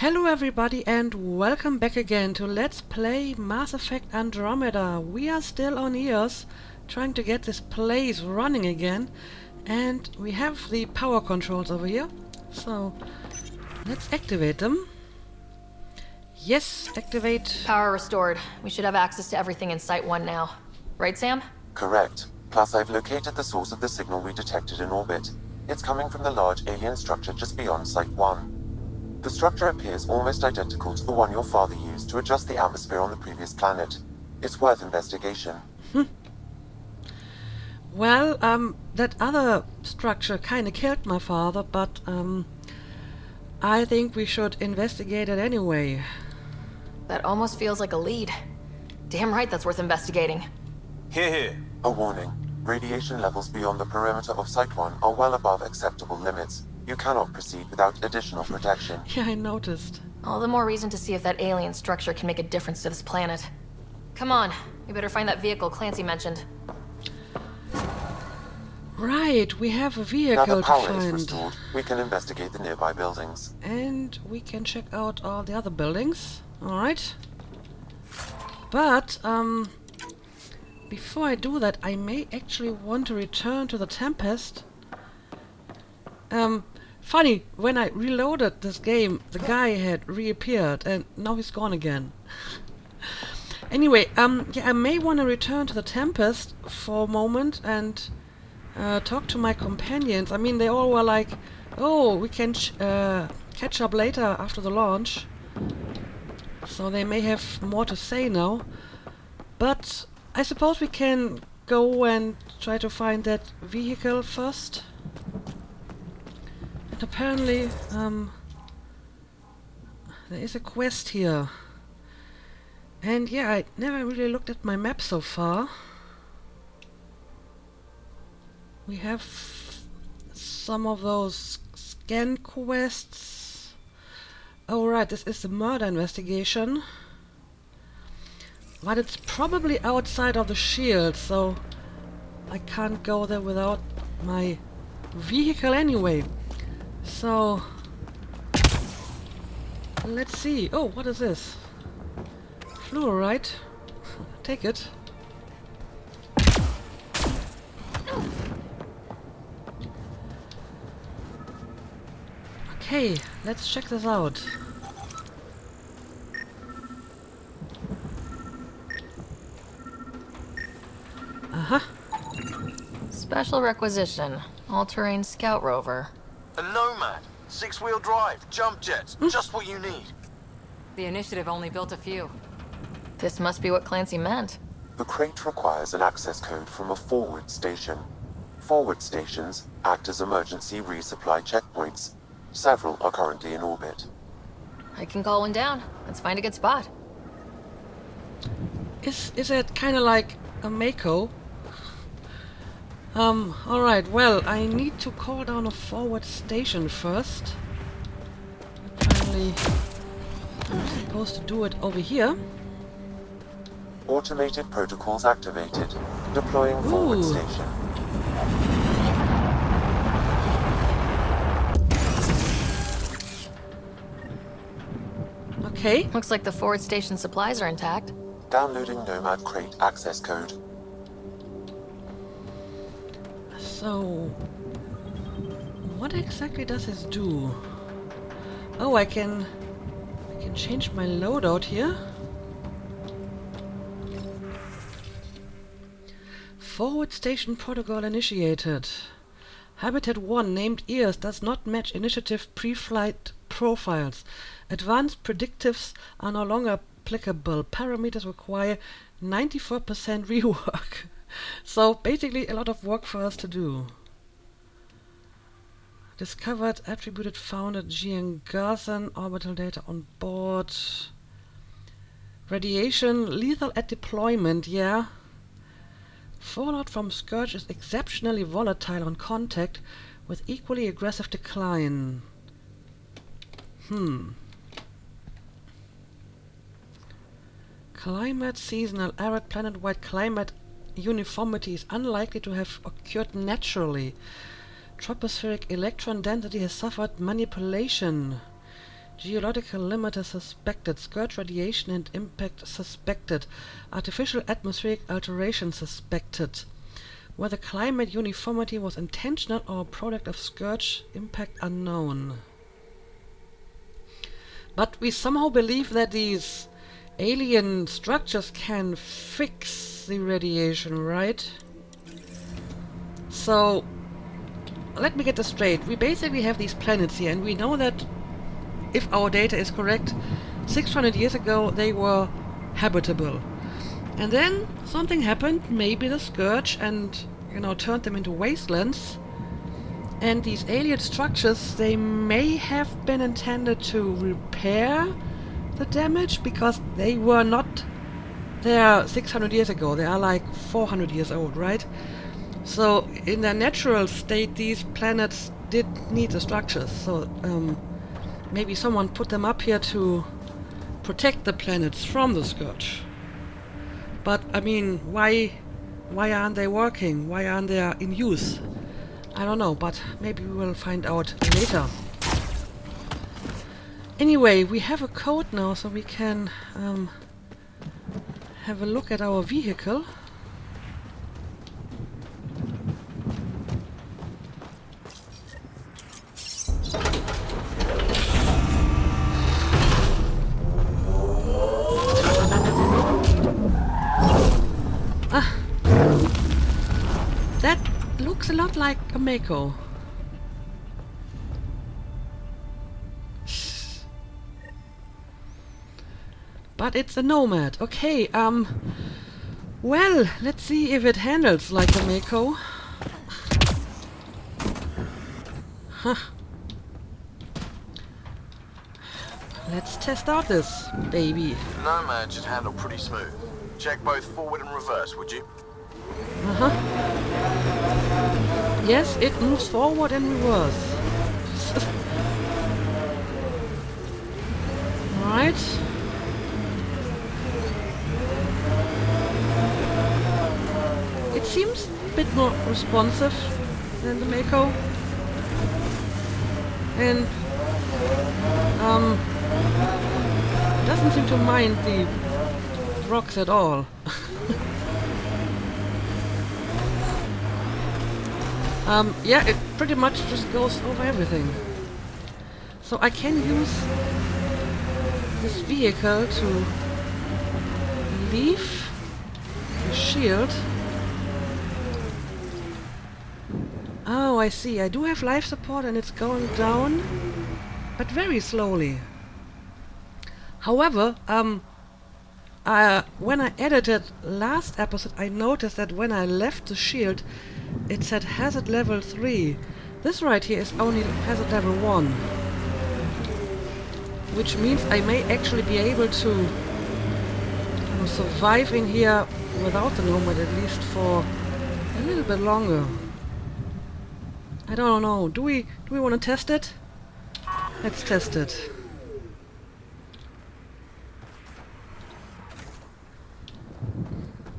Hello everybody and welcome back again to Let's Play Mass Effect Andromeda. We are still on EOS, trying to get this place running again, and we have the power controls over here, so let's activate them. Yes, activate. Power restored. We should have access to everything in Site 1 now. Right, Sam? Correct. Plus, I've located the source of the signal we detected in orbit. It's coming from the large alien structure just beyond Site 1. The structure appears almost identical to the one your father used to adjust the atmosphere on the previous planet. It's worth investigation. Well, that other structure kinda killed my father, but I think we should investigate it anyway. That almost feels like a lead. Damn right that's worth investigating. Here. A warning. Radiation levels beyond the perimeter of Site 1 are well above acceptable limits. You cannot proceed without additional protection. Yeah, I noticed. All the more reason to see if that alien structure can make a difference to this planet. Come on, we better find that vehicle Clancy mentioned. Right, we have a Now vehicle the to power is find. restored, we can investigate the nearby buildings. And we can check out all the other buildings. Alright. But, before I do that, I may actually want to return to the Tempest. Funny, when I reloaded this game, the guy had reappeared, and now he's gone again. Anyway, yeah, I may want to return to the Tempest for a moment and talk to my companions. I mean, they all were like, oh, we can catch up later after the launch. So they may have more to say now. But I suppose we can go and try to find that vehicle first. And apparently, there is a quest here. And yeah, I never really looked at my map so far. We have some of those scan quests. Oh right, this is the murder investigation. But it's probably outside of the shield, so I can't go there without my vehicle anyway. So let's see. Oh, what is this? Fluorite. Take it. Okay, let's check this out. Special requisition. All-terrain scout rover. A nomad. 6-wheel drive. Jump jets. Just what you need. The initiative only built a few. This must be what Clancy meant. The crate requires an access code from a forward station. Forward stations act as emergency resupply checkpoints. Several are currently in orbit. I can call one down. Let's find a good spot. Is it kind of like a Mako? Alright, well, I need to call down a forward station first. Apparently, I'm supposed to do it over here. Automated protocols activated. Deploying forward Ooh. station. Okay. Looks like the forward station supplies are intact. Downloading Nomad crate access code. So, what exactly does this do? Oh, I can change my loadout here. Forward station protocol initiated. Habitat 1 named EOS does not match initiative pre-flight profiles. Advanced predictives are no longer applicable. Parameters require 94% rework. So basically a lot of work for us to do. Discovered, attributed, founded, GN Garson, orbital data on board. Radiation, lethal at deployment, yeah. Fallout from Scourge is exceptionally volatile on contact with equally aggressive decline. Climate, seasonal, arid, planet-wide climate uniformity is unlikely to have occurred naturally. Tropospheric electron density has suffered manipulation. Geological limiter suspected. Scourge radiation and impact suspected. Artificial atmospheric alteration suspected. Whether climate uniformity was intentional or a product of Scourge impact unknown. But we somehow believe that these alien structures can fix the radiation, right? So, let me get this straight. We basically have these planets here, and we know that if our data is correct, 600 years ago they were habitable. And then something happened, maybe the Scourge, and, turned them into wastelands. And these alien structures, they may have been intended to repair the damage, because they were not there 600 years ago. They are like 400 years old, right? So in their natural state, these planets did need the structures. So maybe someone put them up here to protect the planets from the Scourge. But I mean, why aren't they working? Why aren't they in use? I don't know, but maybe we will find out later. Anyway, we have a code now, so we can have a look at our vehicle. That looks a lot like a Mako. But it's a nomad. Okay, well, let's see if it handles like a Mako. Huh. Let's test out this baby. Nomad should handle pretty smooth. Check both forward and reverse, would you? Uh-huh. Yes, it moves forward and reverse. Right. It seems a bit more responsive than the Mako. And doesn't seem to mind the rocks at all. Yeah, it pretty much just goes over everything. So I can use this vehicle to leave the shield. Oh, I see. I do have life support and it's going down, but very slowly. However, when I edited last episode, I noticed that when I left the shield, it said hazard level 3. This right here is only hazard level 1. Which means I may actually be able to survive in here without the nomad, at least for a little bit longer. I don't know. Do we want to test it? Let's test it.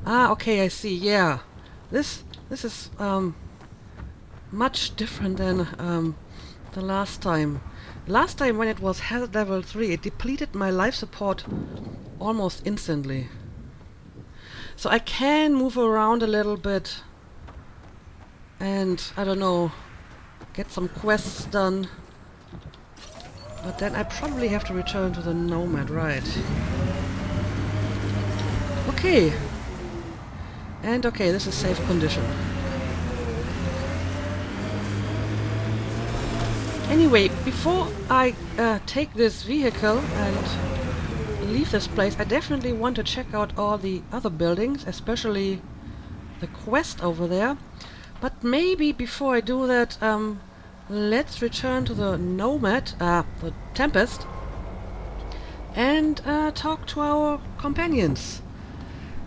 Ah, okay, I see. Yeah, this is much different than the last time. Last time, when it was hazard level 3, it depleted my life support almost instantly. So I can move around a little bit and, I don't know, get some quests done. But then I probably have to return to the nomad, right? Okay. And okay, this is safe condition. Anyway, before I take this vehicle and leave this place, I definitely want to check out all the other buildings, especially the quest over there. But maybe before I do that, let's return to the nomad, the tempest, and talk to our companions.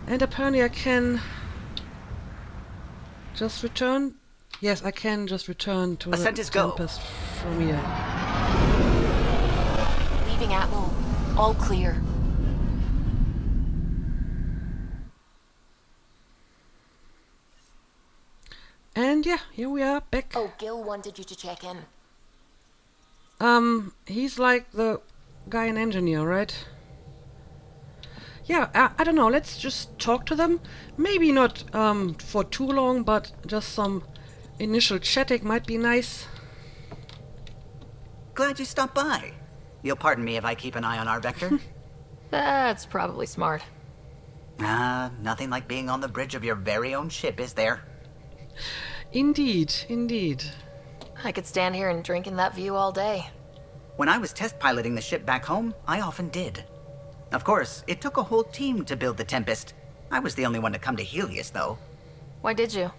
And apparently I can just return. Yes, I can just return to the tempest from here. Leaving Atmo. All clear. And yeah, here we are back. Oh, Gil wanted you to check in. He's like the guy an engineer, right? Yeah, I don't know, let's just talk to them. Maybe not for too long, but just some initial chatting might be nice. Glad you stopped by. You'll pardon me if I keep an eye on our vector. That's probably smart. Nothing like being on the bridge of your very own ship, is there? Indeed, indeed. I could stand here and drink in that view all day. When I was test piloting the ship back home, I often did. Of course, it took a whole team to build the Tempest. I was the only one to come to Helios, though. Why did you?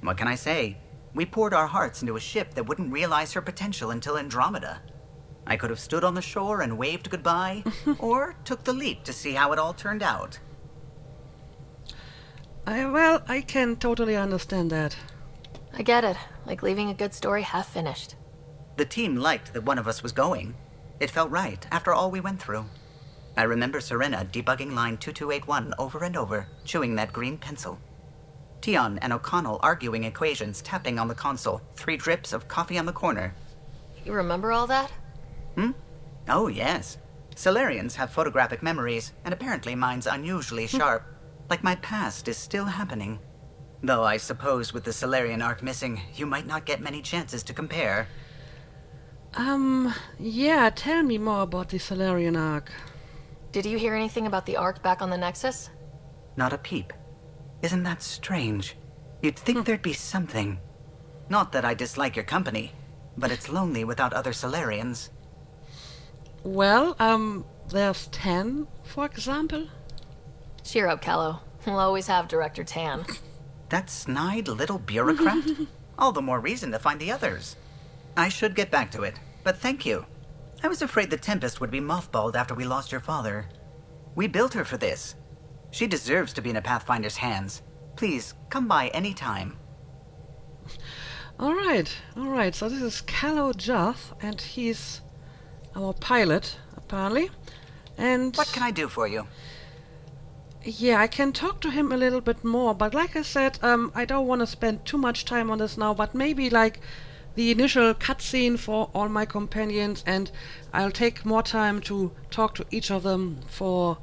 What can I say? We poured our hearts into a ship that wouldn't realize her potential until Andromeda. I could have stood on the shore and waved goodbye, or took the leap to see how it all turned out. Well, I can totally understand that. I get it. Like leaving a good story half finished. The team liked that one of us was going. It felt right after all we went through. I remember Serena debugging line 2281 over and over, chewing that green pencil. Tion and O'Connell arguing equations, tapping on the console, 3 drips of coffee on the corner. You remember all that? Oh, yes. Solarians have photographic memories, and apparently mine's unusually sharp. Like my past is still happening. Though I suppose with the Solarian arc missing, you might not get many chances to compare. Yeah, tell me more about the Solarian arc. Did you hear anything about the Ark back on the Nexus? Not a peep. Isn't that strange? You'd think there'd be something. Not that I dislike your company, but it's lonely without other Solarians. Well, there's 10, for example. Cheer up, Callow. We'll always have Director Tan. That snide little bureaucrat? All the more reason to find the others. I should get back to it, but thank you. I was afraid the Tempest would be mothballed after we lost your father. We built her for this. She deserves to be in a Pathfinder's hands. Please, come by any time. Alright, so this is Callow Joth, and he's our pilot, apparently. And What can I do for you? yeah, I can talk to him a little bit more, but like I said, I don't want to spend too much time on this now, but maybe like the initial cutscene for all my companions, and I'll take more time to talk to each of them for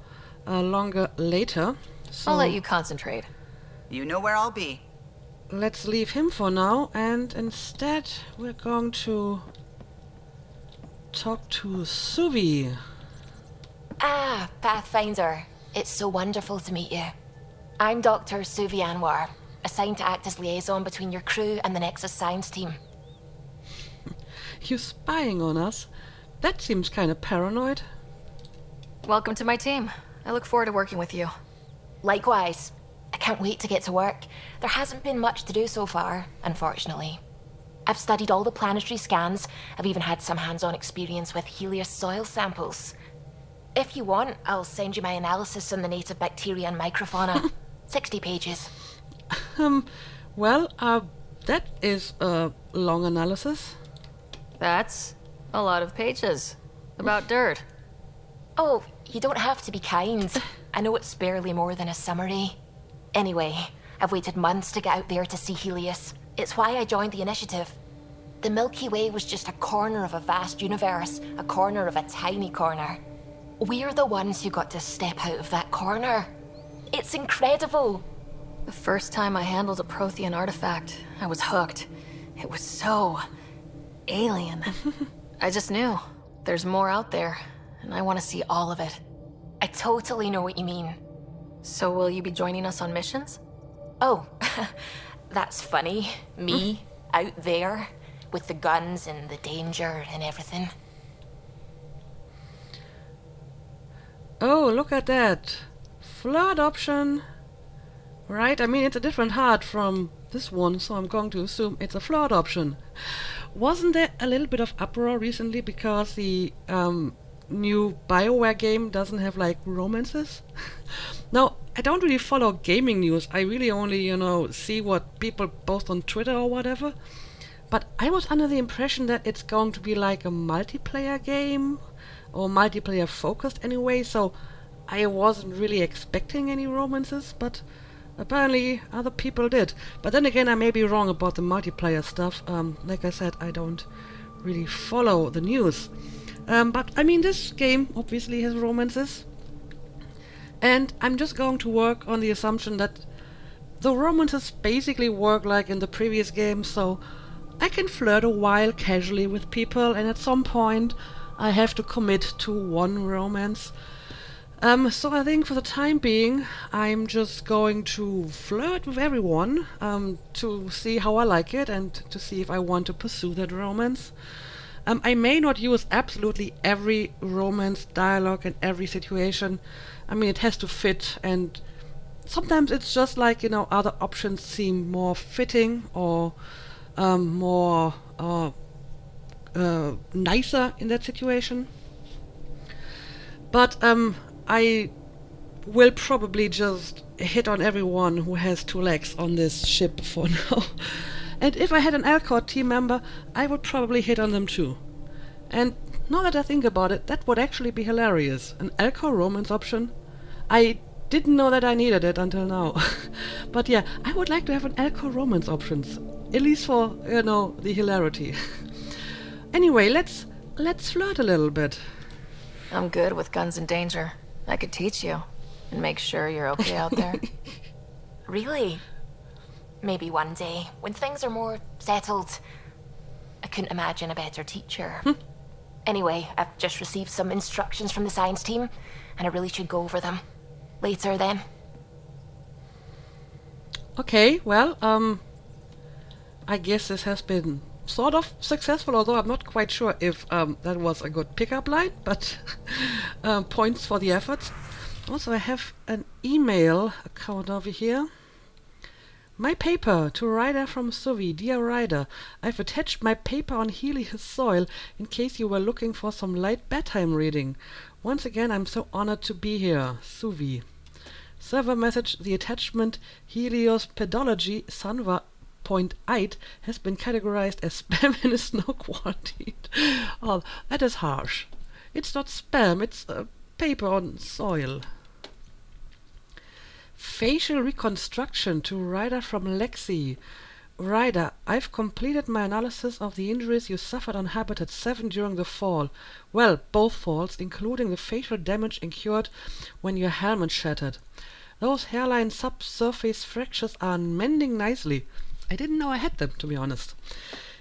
longer later. So I'll let you concentrate. You know where I'll be. let's leave him for now, and instead we're going to talk to Suvi. Ah, Pathfinder. It's so wonderful to meet you. I'm Dr. Suvi Anwar, assigned to act as liaison between your crew and the Nexus science team. You spying on us? That seems kind of paranoid. Welcome to my team. I look forward to working with you. Likewise. I can't wait to get to work. There hasn't been much to do so far, unfortunately. I've studied all the planetary scans. I've even had some hands-on experience with Helios soil samples. If you want, I'll send you my analysis on the native bacteria and microfauna. 60 pages. Well, that is a long analysis. That's a lot of pages. About dirt. Oh, you don't have to be kind. I know it's barely more than a summary. Anyway, I've waited months to get out there to see Helios. It's why I joined the initiative. The Milky Way was just a corner of a vast universe, a corner of a tiny corner. We're the ones who got to step out of that corner. It's incredible. The first time I handled a Prothean artifact, I was hooked. It was so alien. I just knew there's more out there, and I want to see all of it. I totally know what you mean. So will you be joining us on missions? Oh, that's funny. Me, out there, with the guns and the danger and everything. Oh, look at that. Flirt option. Right, I mean, it's a different heart from this one, so I'm going to assume it's a flirt option. Wasn't there a little bit of uproar recently because the new BioWare game doesn't have, like, romances? Now, I don't really follow gaming news. I really only, see what people post on Twitter or whatever. But I was under the impression that it's going to be like a multiplayer game, or multiplayer focused anyway, so I wasn't really expecting any romances, but apparently other people did. But then again, I may be wrong about the multiplayer stuff. Like I said, I don't really follow the news. But I mean, this game obviously has romances. And I'm just going to work on the assumption that the romances basically work like in the previous game, so I can flirt a while casually with people, and at some point I have to commit to one romance. So I think for the time being, I'm just going to flirt with everyone to see how I like it and to see if I want to pursue that romance. I may not use absolutely every romance dialogue in every situation. I mean, it has to fit, and sometimes it's just like, you know, other options seem more fitting or more nicer in that situation. But I will probably just hit on everyone who has two legs on this ship for now. And if I had an Alcor team member, I would probably hit on them too. And now that I think about it, that would actually be hilarious. An Alcor romance option? I didn't know that I needed it until now. But yeah, I would like to have an Alcor romance options. At least for, you know, the hilarity. Anyway, let's flirt a little bit. I'm good with guns and danger. I could teach you and make sure you're okay out there. Really? Maybe one day, when things are more settled. I couldn't imagine a better teacher. Anyway, I've just received some instructions from the science team, and I really should go over them. Later, then. Okay, well, I guess this has been sort of successful, although I'm not quite sure if that was a good pickup line, but points for the efforts. Also, I have an email account over here. My paper to Ryder from Suvi. Dear Ryder, I've attached my paper on Helios soil in case you were looking for some light bedtime reading. Once again, I'm so honored to be here. Suvi. Server message, the attachment Helios pedology Sanva .8 has been categorized as spam and is now quarantined. Oh, that is harsh. It's not spam, it's paper on soil. Facial reconstruction to Ryder from Lexi. Ryder, I've completed my analysis of the injuries you suffered on Habitat 7 during the fall. Well, both falls, including the facial damage incurred when your helmet shattered. Those hairline subsurface fractures are mending nicely. I didn't know I had them, to be honest.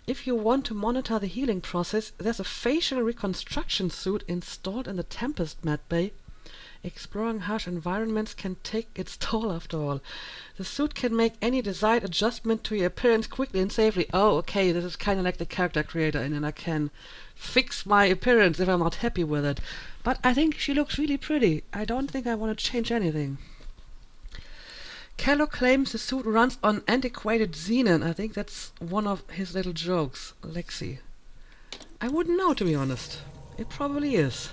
If you want to monitor the healing process, there's a facial reconstruction suit installed in the Tempest med bay. Exploring harsh environments can take its toll after all. The suit can make any desired adjustment to your appearance quickly and safely. Oh, okay, this is kind of like the character creator, and then I can fix my appearance if I'm not happy with it. But I think she looks really pretty. I don't think I want to change anything. Kello claims the suit runs on antiquated xenon. I think that's one of his little jokes. Lexi. I wouldn't know, to be honest. It probably is.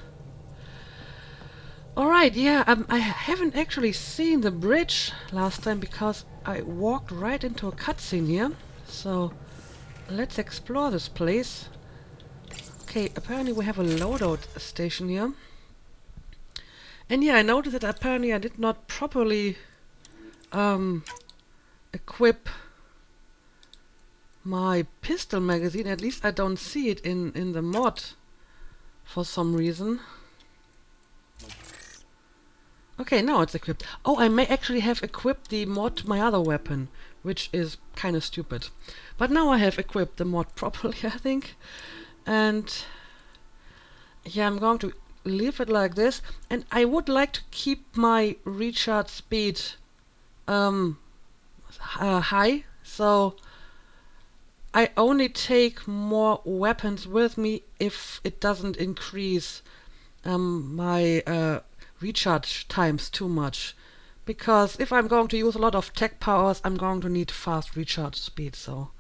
Alright, yeah, I haven't actually seen the bridge last time because I walked right into a cutscene here. So, let's explore this place. Okay, apparently we have a loadout station here. And yeah, I noticed that apparently I did not properly equip my pistol magazine. At least I don't see it in the mod for some reason. Okay, now it's equipped. Oh, I may actually have equipped the mod to my other weapon, which is kind of stupid. But now I have equipped the mod properly, I think. And yeah, I'm going to leave it like this. And I would like to keep my recharge speed high, so I only take more weapons with me if it doesn't increase my recharge times too much, because if I'm going to use a lot of tech powers, I'm going to need fast recharge speed. So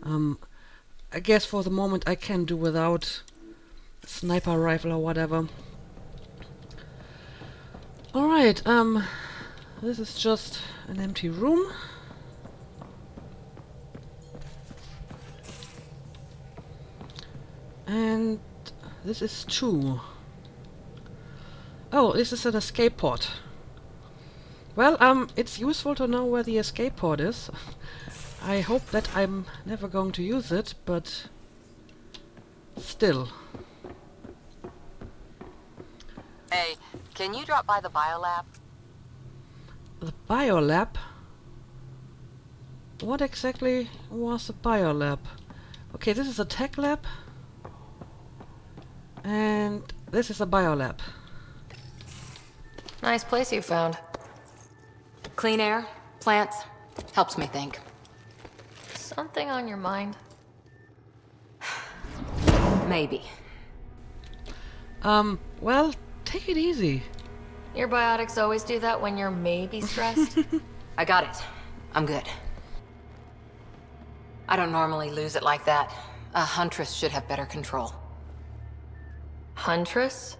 I guess for the moment I can do without sniper rifle or whatever. Alright, this is just an empty room. And this is 2. Oh, this is an escape pod. Well, it's useful to know where the escape pod is. I hope that I'm never going to use it, but still. Hey, can you drop by the biolab? The biolab? What exactly was the biolab? Okay, this is a tech lab. And this is a biolab. Nice place you found. Clean air, plants, helps me think. Something on your mind? Maybe. Well, take it easy. Your biotics always do that when you're maybe stressed? I got it. I'm good. I don't normally lose it like that. A huntress should have better control. Huntress?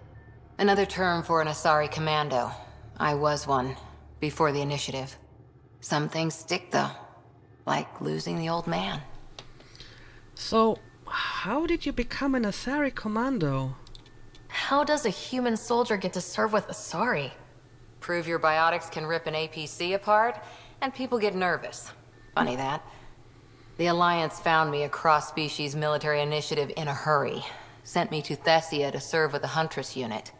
Another term for an Asari commando. I was one, before the initiative. Some things stick, though. Like losing the old man. So, how did you become an Asari commando? How does a human soldier get to serve with Asari? Prove your biotics can rip an APC apart, and people get nervous. Funny that. The Alliance found me a cross-species military initiative in a hurry. Sent me to Thessia to serve with the Huntress unit.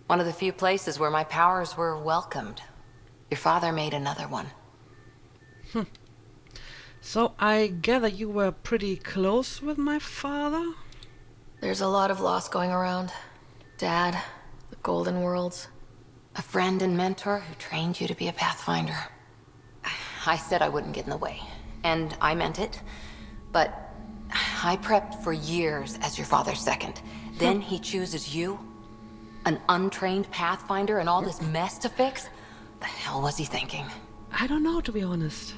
One of the few places where my powers were welcomed. Your father made another one. So I gather you were pretty close with my father? There's a lot of loss going around. Dad, the Golden Worlds. A friend and mentor who trained you to be a Pathfinder. I said I wouldn't get in the way, and I meant it. But I prepped for years as your father's second. Then he chooses you? An untrained Pathfinder and all this mess to fix? The hell was he thinking? I don't know, to be honest.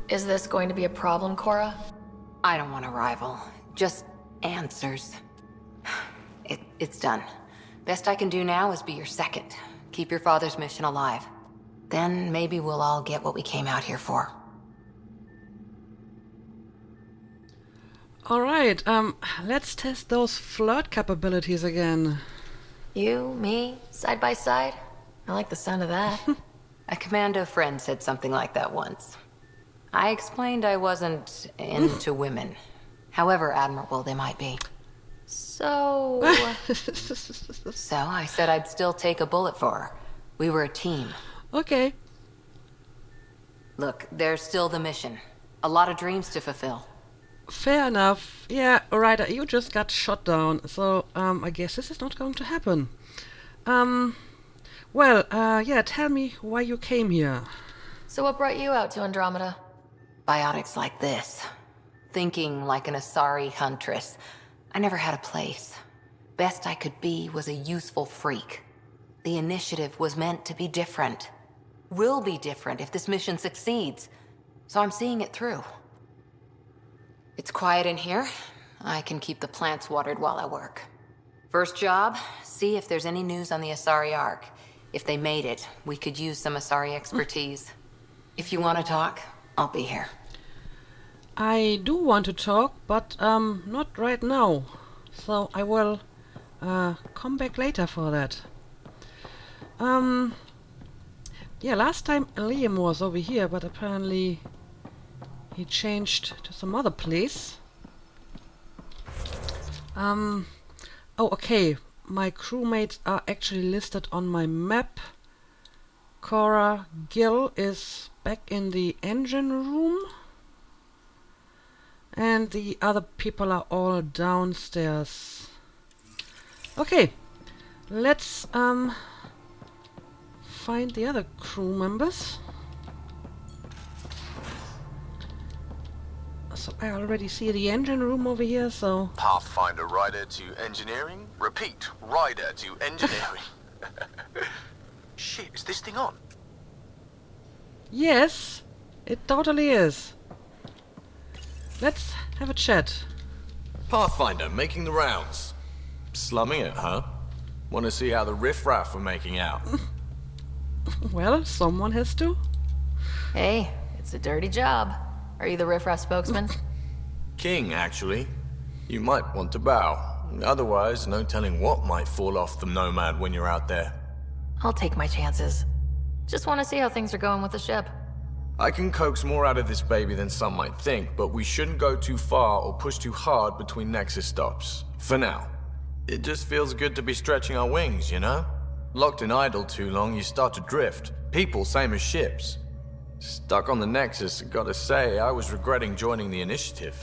Is this going to be a problem, Cora? I don't want a rival. Just answers. It's done. Best I can do now is be your second. Keep your father's mission alive. Then maybe we'll all get what we came out here for. Alright, let's test those flirt capabilities again. You, me, side by side? I like the sound of that. A commando friend said something like that once. I explained I wasn't into women. However admirable they might be. So... So I said I'd still take a bullet for her. We were a team. Okay. Look, there's still the mission. A lot of dreams to fulfill. Fair enough. Yeah, alright, you just got shot down, so, I guess this is not going to happen. Well, yeah, tell me why you came here. So what brought you out to Andromeda? Biotics like this. Thinking like an Asari huntress. I never had a place. Best I could be was a useful freak. The initiative was meant to be different. Will be different if this mission succeeds. So I'm seeing it through. It's quiet in here. I can keep the plants watered while I work. First job, see if there's any news on the Asari Ark. If they made it, we could use some Asari expertise. If you want to talk, I'll be here. I do want to talk, but, not right now. So I will, come back later for that. Yeah, last time Liam was over here, but apparently he changed to some other place. Oh, okay. My crewmates are actually listed on my map. Cora Gill is back in the engine room. And the other people are all downstairs. Okay. Let's, find the other crew members. So I already see the engine room over here, so... Pathfinder rider to engineering? Repeat, rider to engineering. Shit, is this thing on? Yes, it totally is. Let's have a chat. Pathfinder making the rounds. Slumming it, huh? Want to see how the riffraff are making out? Well, someone has to. Hey, it's a dirty job. Are you the riffraff spokesman? King, actually. You might want to bow. Otherwise, no telling what might fall off the nomad when you're out there. I'll take my chances. Just want to see how things are going with the ship. I can coax more out of this baby than some might think, but we shouldn't go too far or push too hard between Nexus stops. For now. It just feels good to be stretching our wings, you know? Locked in idle too long, you start to drift. People, same as ships. Stuck on the Nexus, gotta say, I was regretting joining the initiative.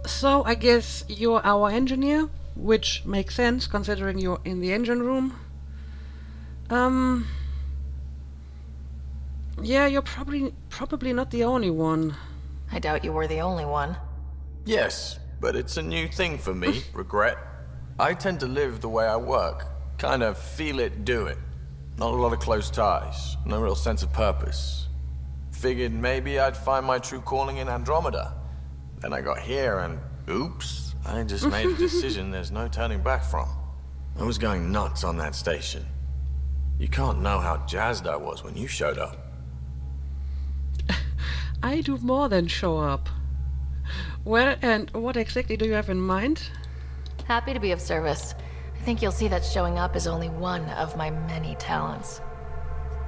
So, I guess you're our engineer, which makes sense considering you're in the engine room. Yeah, you're probably not the only one. I doubt you were the only one. Yes, but it's a new thing for me, regret. I tend to live the way I work. Kind of feel it, do it. Not a lot of close ties, no real sense of purpose. Figured maybe I'd find my true calling in Andromeda. Then I got here and, oops, I just made a decision there's no turning back from. I was going nuts on that station. You can't know how jazzed I was when you showed up. I do more than show up. Well, and what exactly do you have in mind? Happy to be of service. I think you'll see that showing up is only one of my many talents.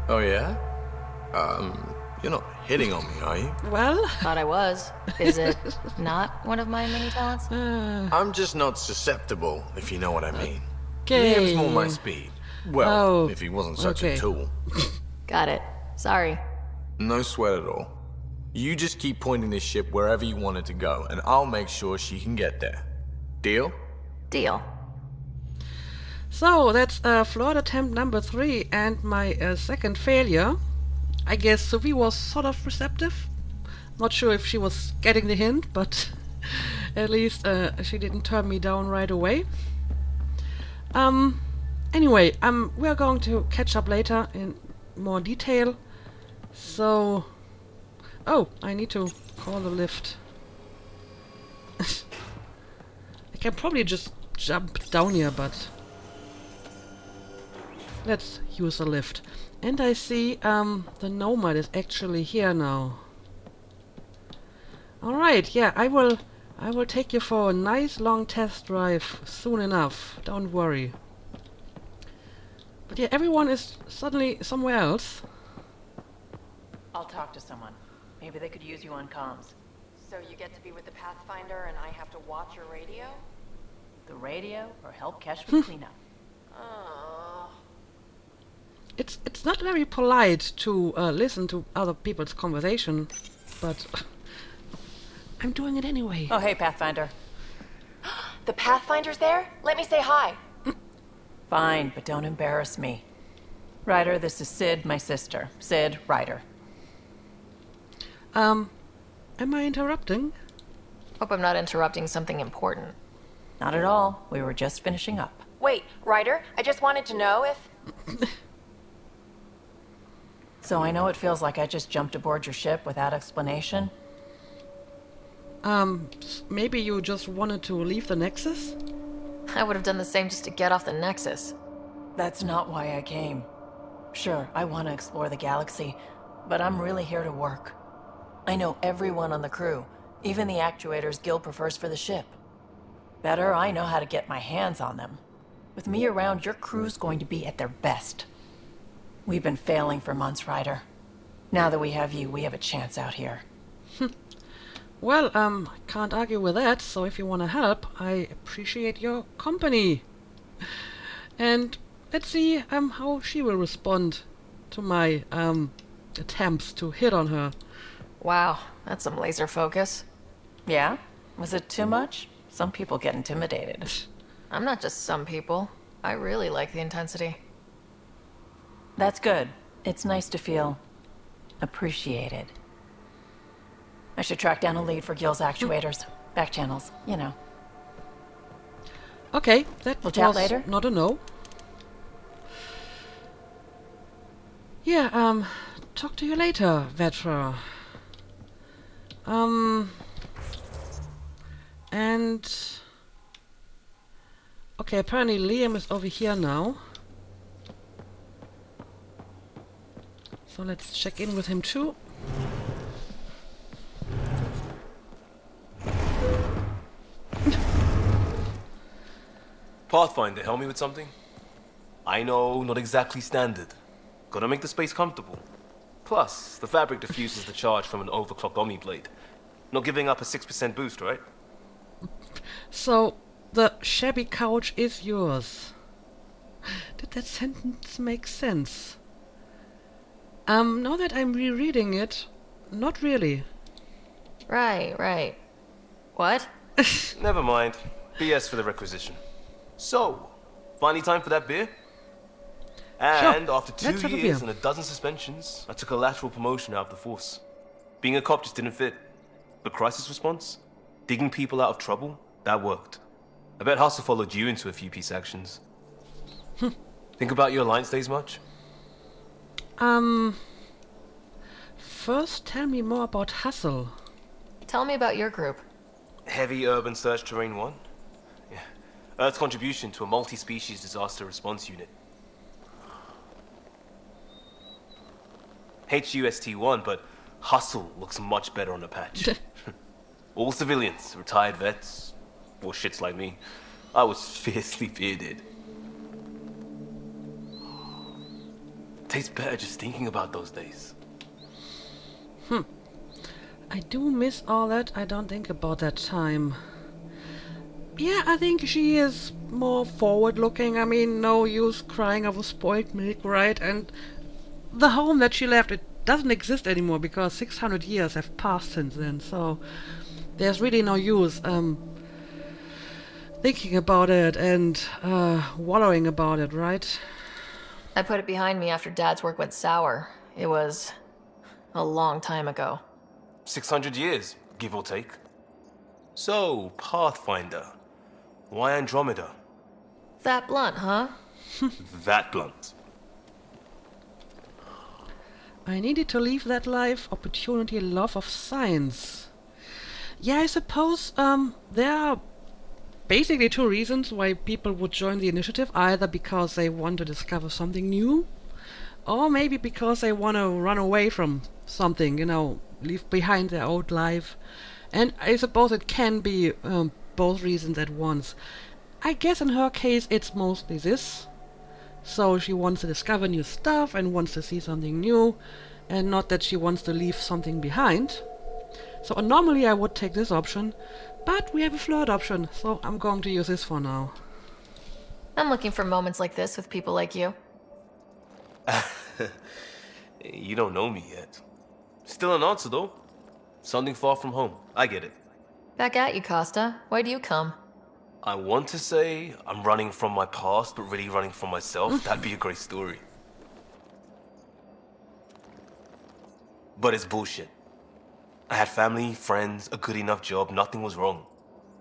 Oh yeah? You're not hitting on me, are you? Well, Thought I was. Is it not one of my many talents? I'm just not susceptible, if you know what I mean. okay. Liam's more my speed. Well, Oh, if he wasn't such okay. a tool. Got it. Sorry. No sweat at all. You just keep pointing this ship wherever you want it to go, and I'll make sure she can get there. Deal? Deal. So, that's Flirt attempt number 3 and my second failure. I guess Sophie was sort of receptive. Not sure if she was getting the hint, but at least she didn't turn me down right away. Anyway, we're going to catch up later in more detail. So... Oh, I need to call the lift. I can probably just jump down here, but... Let's use a lift. And I see the nomad is actually here now. Alright, yeah, I will take you for a nice long test drive soon enough. Don't worry. But yeah, everyone is suddenly somewhere else. I'll talk to someone. Maybe they could use you on comms. So you get to be with the Pathfinder and I have to watch your radio? The radio or help Kesh with cleanup. Oh. It's not very polite to listen to other people's conversation, but I'm doing it anyway. Oh, hey, Pathfinder. The Pathfinder's there? Let me say hi. Fine, but don't embarrass me. Ryder, this is Sid, my sister. Sid, Ryder. Am I interrupting? Hope I'm not interrupting something important. Not at all. We were just finishing up. Wait, Ryder, I just wanted to know if... So I know it feels like I just jumped aboard your ship without explanation. Maybe you just wanted to leave the Nexus? I would have done the same just to get off the Nexus. That's not why I came. Sure, I want to explore the galaxy, but I'm really here to work. I know everyone on the crew, even the actuators Guild prefers for the ship. Better, I know how to get my hands on them. With me around, your crew's going to be at their best. We've been failing for months, Ryder. Now that we have you, we have a chance out here. Well, I can't argue with that, so if you want to help, I appreciate your company. And let's see how she will respond to my attempts to hit on her. Wow, that's some laser focus. Yeah? Was it too much? Some people get intimidated. I'm not just some people. I really like the intensity. That's good. It's nice to feel appreciated. I should track down a lead for Gil's actuators. Back channels, you know. Okay, that We'll chat was later? not a no. Yeah, talk to you later, Vetra. And... Okay, apparently Liam is over here now. So let's check in with him too. Pathfinder, help me with something? I know, not exactly standard. Gotta make the space comfortable. Plus, the fabric diffuses the charge from an overclocked Omni blade. Not giving up a 6% boost, right? So, the shabby couch is yours. Did that sentence make sense? Now that I'm rereading it, not really. Right. What? Never mind. BS for the requisition. So, finally time for that beer? And Sure, after let's 2 have a years beer. and a dozen suspensions, I took a lateral promotion out of the force. Being a cop just didn't fit. But crisis response? Digging people out of trouble? That worked. I bet Hustle followed you into a few peace actions. Think about your Alliance days much? First tell me more about Hustle. Tell me about your group. Heavy urban search terrain 1? Yeah. Earth's contribution to a multi-species disaster response unit. HUST-1, but Hustle looks much better on the patch. All civilians, retired vets, or shits like me. I was fiercely bearded. Tastes better just thinking about those days. I do miss all that. I don't think about that time. Yeah, I think she is more forward-looking. I mean, no use crying over spoiled milk, right? And the home that she left, it doesn't exist anymore because 600 years have passed since then. So there's really no use thinking about it and wallowing about it, right? I put it behind me after Dad's work went sour. It was a long time ago. 600 years, give or take. So, Pathfinder. Why Andromeda? That blunt, huh? That blunt. I needed to leave that life, opportunity, love of science. Yeah, I suppose there are basically two reasons why people would join the initiative. Either because they want to discover something new, or maybe because they want to run away from something, leave behind their old life. And I suppose it can be both reasons at once. I guess in her case it's mostly this. So she wants to discover new stuff and wants to see something new, and not that she wants to leave something behind. So normally I would take this option, but we have a flirt option, so I'm going to use this for now. I'm looking for moments like this with people like you. You don't know me yet. Still an answer, though. Something far from home. I get it. Back at you, Costa. Why do you come? I want to say I'm running from my past, but really running from myself. That'd be a great story. But it's bullshit. I had family, friends, a good enough job. Nothing was wrong.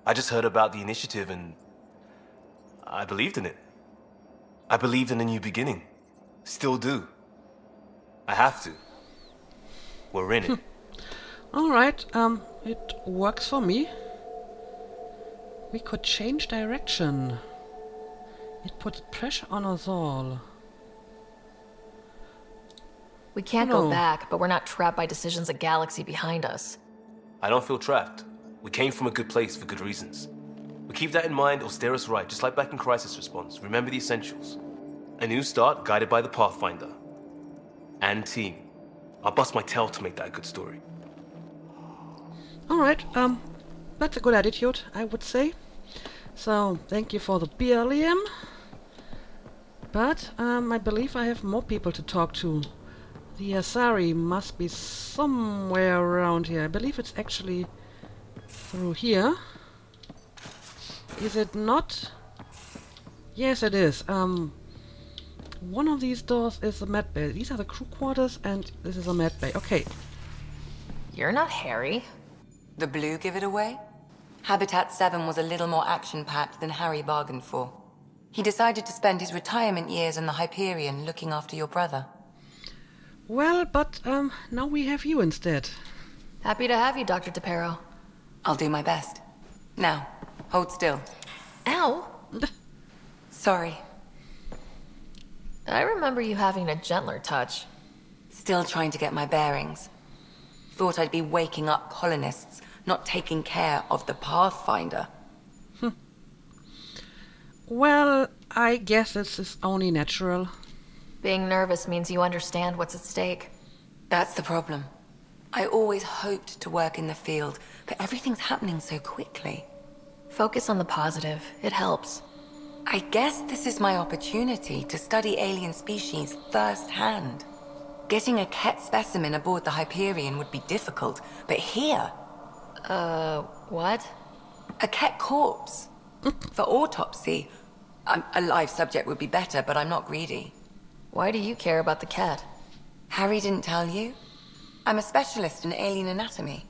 I just heard about the initiative and I believed in it. I believed in a new beginning. Still do. I have to. We're in it. Alright, it works for me. We could change direction. It puts pressure on us all. We can't Oh. go back, but we're not trapped by decisions a galaxy behind us. I don't feel trapped. We came from a good place for good reasons. We keep that in mind, it'll steer us right, just like back in Crisis Response. Remember the essentials. A new start guided by the Pathfinder. And team. I'll bust my tail to make that a good story. Alright, that's a good attitude, I would say. So, thank you for the beer, Liam. But, I believe I have more people to talk to. The Asari must be somewhere around here. I believe it's actually through here. Is it not? Yes, it is. One of these doors is the med bay. These are the crew quarters, and this is a med bay. Okay. You're not Harry. The blue give it away? Habitat 7 was a little more action-packed than Harry bargained for. He decided to spend his retirement years in the Hyperion looking after your brother. Well, but now we have you instead. Happy to have you, Dr. DePero. I'll do my best. Now, hold still. Ow! Sorry. I remember you having a gentler touch. Still trying to get my bearings. Thought I'd be waking up colonists, not taking care of the Pathfinder. Well, I guess this is only natural. Being nervous means you understand what's at stake. That's the problem. I always hoped to work in the field, but everything's happening so quickly. Focus on the positive. It helps. I guess this is my opportunity to study alien species firsthand. Getting a Ket specimen aboard the Hyperion would be difficult, but here... What? A Ket corpse. For autopsy. A live subject would be better, but I'm not greedy. Why do you care about the cat? Harry didn't tell you? I'm a specialist in alien anatomy.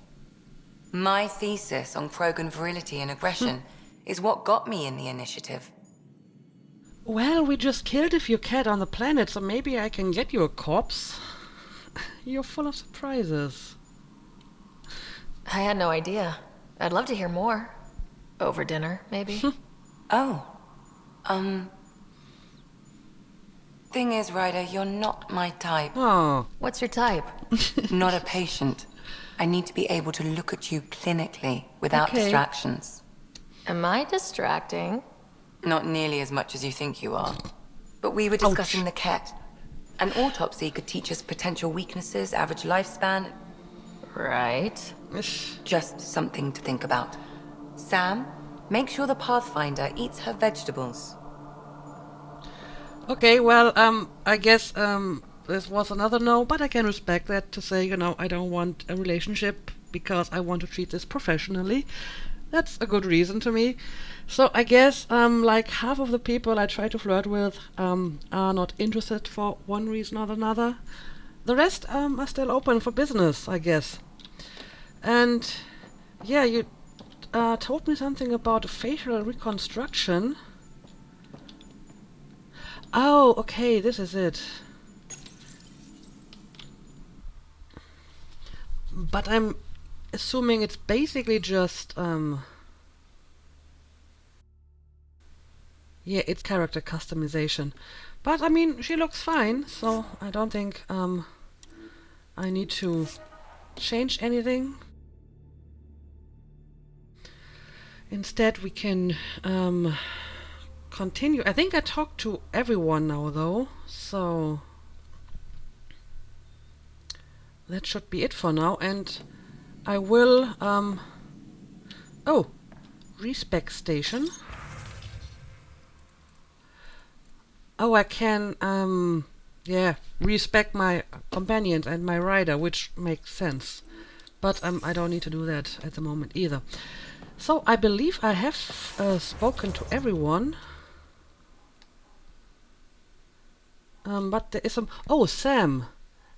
My thesis on Krogan virility and aggression is what got me in the initiative. Well, we just killed a few cat on the planet, so maybe I can get you a corpse. You're full of surprises. I had no idea. I'd love to hear more. Over dinner, maybe? Oh. Thing is, Ryder, you're not my type. Oh. What's your type? Not a patient. I need to be able to look at you clinically without distractions. Am I distracting? Not nearly as much as you think you are. But we were discussing the Ket. An autopsy could teach us potential weaknesses, average lifespan. Right. Just something to think about. Sam, make sure the Pathfinder eats her vegetables. Okay, well, I guess, this was another no, but I can respect that to say, you know, I don't want a relationship because I want to treat this professionally. That's a good reason to me. So I guess, like half of the people I try to flirt with, are not interested for one reason or another. The rest, are still open for business, I guess. And, yeah, you, told me something about facial reconstruction. Oh, okay, this is it. But I'm assuming it's basically just, yeah, it's character customization. But, I mean, she looks fine, so I don't think, I need to change anything. Instead, we can, continue. I think I talked to everyone now, though, so that should be it for now. And I will, oh, respec station. Oh, I can, yeah, respec my companions and my rider, which makes sense. But I don't need to do that at the moment either. So I believe I have spoken to everyone. But there is some... Oh, Sam!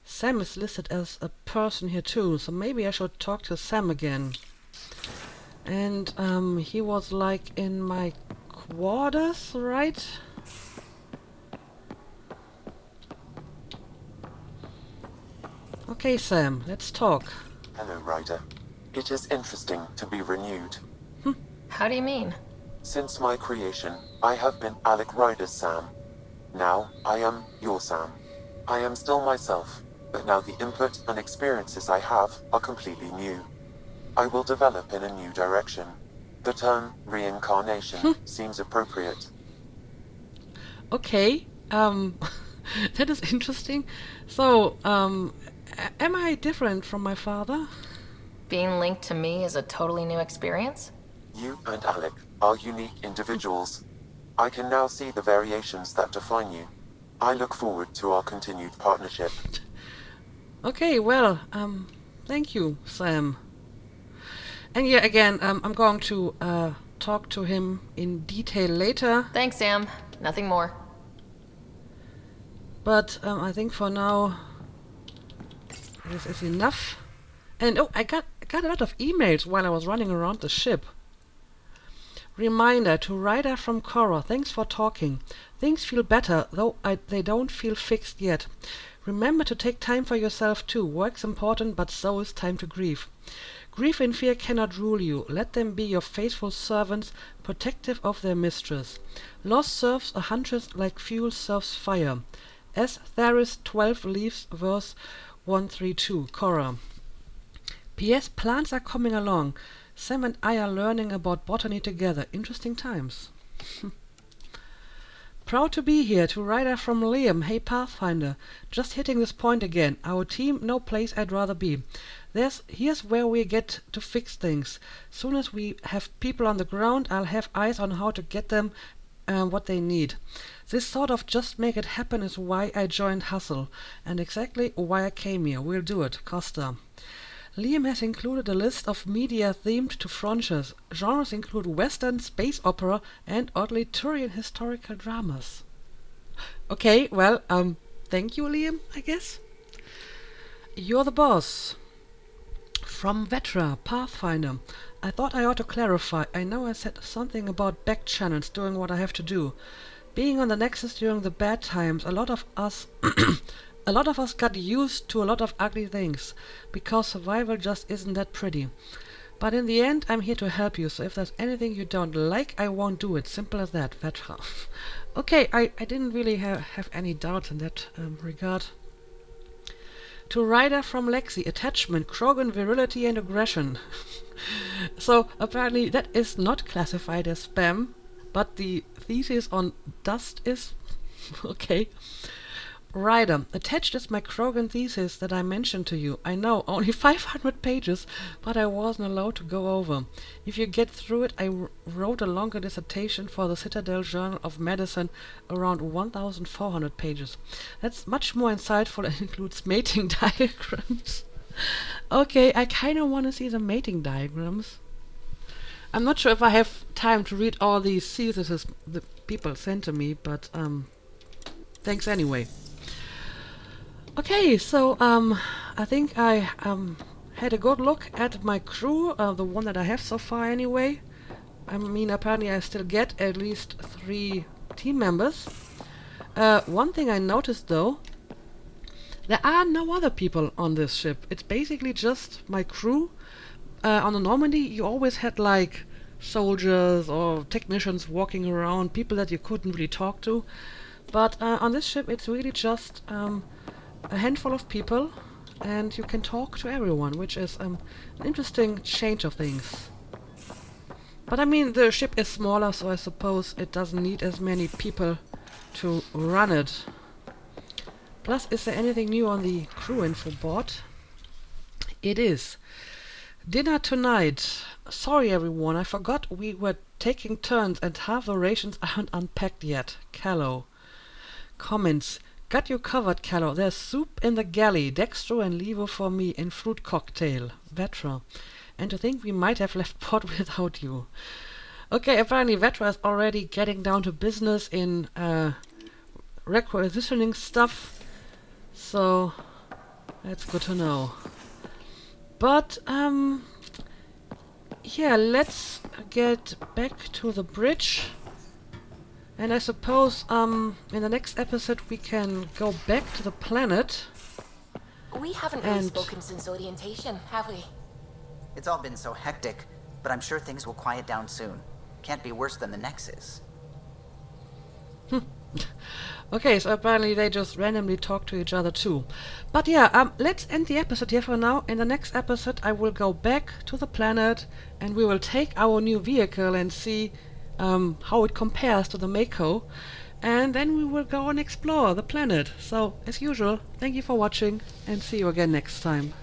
Sam is listed as a person here too, so maybe I should talk to Sam again. And he was like in my quarters, right? Okay, Sam, let's talk. Hello, Ryder. It is interesting to be renewed. How do you mean? Since my creation, I have been Alec Ryder's Sam. Now, I am your Sam. I am still myself, but now the input and experiences I have are completely new. I will develop in a new direction. The term reincarnation seems appropriate. Okay, that is interesting. So, am I different from my father? Being linked to me is a totally new experience? You and Alec are unique individuals. I can now see the variations that define you. I look forward to our continued partnership. Okay, well, thank you, Sam. And yeah, again, I'm going to talk to him in detail later. Thanks, Sam. Nothing more. But I think for now, this is enough. And oh, I got a lot of emails while I was running around the ship. Reminder to Ryder from Cora, thanks for talking. Things feel better, though they don't feel fixed yet. Remember to take time for yourself too. Work's important, but so is time to grieve. Grief and fear cannot rule you. Let them be your faithful servants, protective of their mistress. Loss serves a huntress like fuel serves fire. As Theris 12 leaves verse 132, Cora. P.S. Plants are coming along. Sam and I are learning about botany together. Interesting times. Proud to be here. To Ryder from Liam. Hey Pathfinder. Just hitting this point again. Our team, no place I'd rather be. Here's where we get to fix things. Soon as we have people on the ground, I'll have eyes on how to get them what they need. This sort of just make it happen is why I joined Hustle, and exactly why I came here. We'll do it. Costa. Liam has included a list of media themed to frontiers. Genres include Western, space opera, and oddly Turian historical dramas. Okay, well, thank you, Liam, I guess. You're the boss. From Vetra, Pathfinder. I thought I ought to clarify. I know I said something about back channels doing what I have to do. Being on the Nexus during the bad times, a lot of us got used to a lot of ugly things, because survival just isn't that pretty. But in the end, I'm here to help you, so if there's anything you don't like, I won't do it. Simple as that, Vetra. Okay, I didn't really have any doubt in that regard. To Ryder from Lexi, attachment, Krogan, virility and aggression. So apparently that is not classified as spam, but the thesis on Dust is. Okay. Ryder, attached is my Krogan thesis that I mentioned to you. I know, only 500 pages, but I wasn't allowed to go over. If you get through it, I wrote a longer dissertation for the Citadel Journal of Medicine, around 1,400 pages. That's much more insightful and includes mating diagrams. Okay, I kind of want to see the mating diagrams. I'm not sure if I have time to read all these theses the people sent to me, but thanks anyway. Okay, so I think I had a good look at my crew, the one that I have so far anyway. I mean, apparently I still get at least 3 team members. One thing I noticed though, there are no other people on this ship. It's basically just my crew. On the Normandy you always had like soldiers or technicians walking around, people that you couldn't really talk to. But on this ship it's really just a handful of people, and you can talk to everyone, which is an interesting change of things. But I mean, the ship is smaller, so I suppose it doesn't need as many people to run it. Plus, is there anything new on the crew info board? It is. Dinner tonight. Sorry everyone, I forgot we were taking turns and half the rations aren't unpacked yet. Callow. Comments. Got you covered, Callow. There's soup in the galley. Dextro and Levo for me in fruit cocktail. Vetra. And to think we might have left port without you. Okay, apparently Vetra is already getting down to business in requisitioning stuff. So that's good to know. But yeah, let's get back to the bridge. And I suppose in the next episode we can go back to the planet. We haven't really spoken since orientation, have we? It's all been so hectic, but I'm sure things will quiet down soon. Can't be worse than the Nexus. Okay, so apparently they just randomly talk to each other too. But yeah, let's end the episode here for now. In the next episode I will go back to the planet and we will take our new vehicle and see how it compares to the Mako, and then we will go and explore the planet. So, as usual, thank you for watching, and see you again next time.